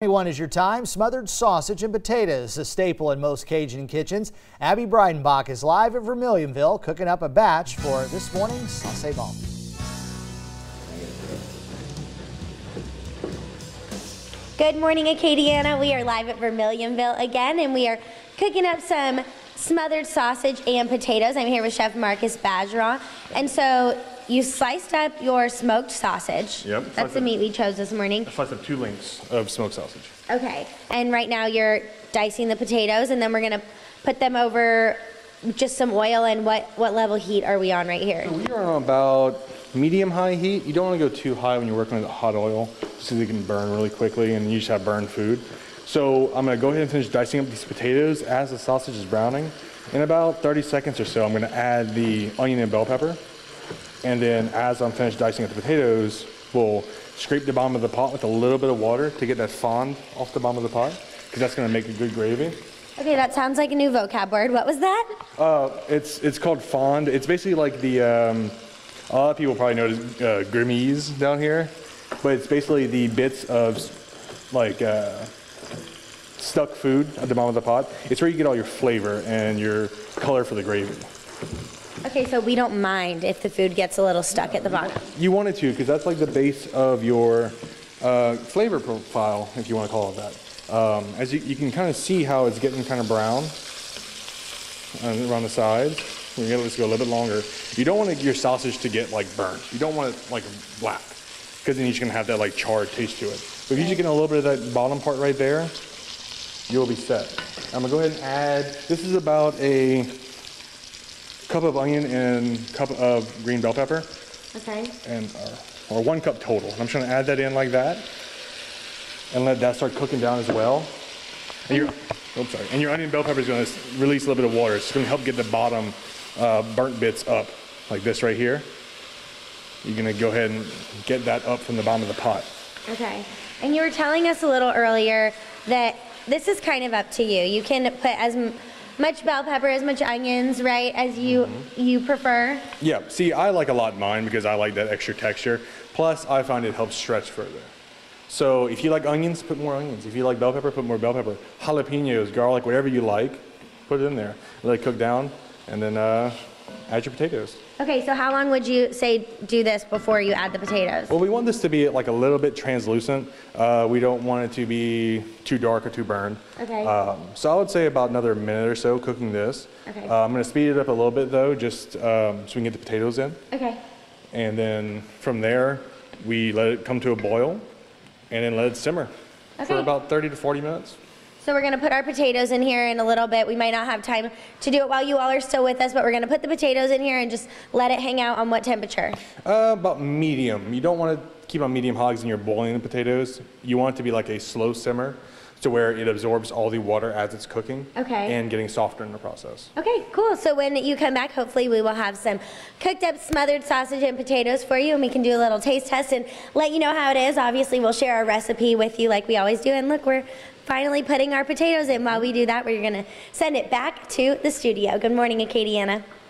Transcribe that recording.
One is your time. Smothered sausage and potatoes, a staple in most Cajun kitchens. Abby Breidenbach is live at Vermilionville cooking up a batch for this morning's Sauce Bon. Good morning, Acadiana. We are live at Vermilionville again, and we are cooking up some smothered sausage and potatoes. I'm here with Chef Marcus Bergeron. And so you sliced up your smoked sausage. Yep. That's the meat we chose this morning. I sliced up 2 links of smoked sausage. Okay. And right now you're dicing the potatoes, and then we're going to put them over just some oil. And what level heat are we on right here? So we are on about medium-high heat. You don't want to go too high when you're working with hot oil, so they can burn really quickly, and you just have burned food. So I'm going to go ahead and finish dicing up these potatoes as the sausage is browning. In about 30 seconds or so, I'm going to add the onion and bell pepper. And then as I'm finished dicing up the potatoes, we'll scrape the bottom of the pot with a little bit of water to get that fond off the bottom of the pot, because that's going to make a good gravy. Okay, that sounds like a new vocab word. What was that? It's called fond. It's basically like the, a lot of people probably know it as grimise down here, but it's basically the bits of like stuck food at the bottom of the pot. It's where you get all your flavor and your color for the gravy. Okay, so we don't mind if the food gets a little stuck at the bottom. You want it to, because that's like the base of your flavor profile, if you want to call it that. As you can kind of see how it's getting kind of brown around the sides. We're going to go a little bit longer. You don't want your sausage to get like burnt. You don't want it like black, because then you're just going to have that like charred taste to it. But if you just get a little bit of that bottom part right there, you'll be set. I'm going to go ahead and add, this is about a cup of onion and cup of green bell pepper. Okay. And or 1 cup total. I'm just going to add that in like that, and let that start cooking down as well. And your onion and bell pepper is going to release a little bit of water. It's going to help get the bottom burnt bits up, like this right here. You're going to go ahead and get that up from the bottom of the pot. Okay. And you were telling us a little earlier that this is kind of up to you. You can put as much bell pepper, as much onions, right, as you prefer. Yeah, see, I like a lot mine because I like that extra texture. Plus, I find it helps stretch further. So if you like onions, put more onions. If you like bell pepper, put more bell pepper. Jalapenos, garlic, whatever you like, put it in there. Let it cook down, and then add your potatoes. Okay, so how long would you say do this before you add the potatoes? Well, we want this to be like a little bit translucent. We don't want it to be too dark or too burned. Okay. So I would say about another minute or so cooking this. Okay. I'm going to speed it up a little bit though, just so we can get the potatoes in. Okay. And then from there, we let it come to a boil, and then let it simmer for about 30 to 40 minutes. So we're going to put our potatoes in here in a little bit. We might not have time to do it while you all are still with us, but we're going to put the potatoes in here and just let it hang out on what temperature? About medium. You don't want to keep on medium hogs when you're boiling the potatoes. You want it to be like a slow simmer, to where it absorbs all the water as it's cooking. Okay. And getting softer in the process. Okay, cool. So when you come back, hopefully we will have some cooked up smothered sausage and potatoes for you, and we can do a little taste test and let you know how it is. Obviously, we'll share our recipe with you like we always do. And look, we're finally putting our potatoes in. While we do that, we're going to send it back to the studio. Good morning, Acadiana.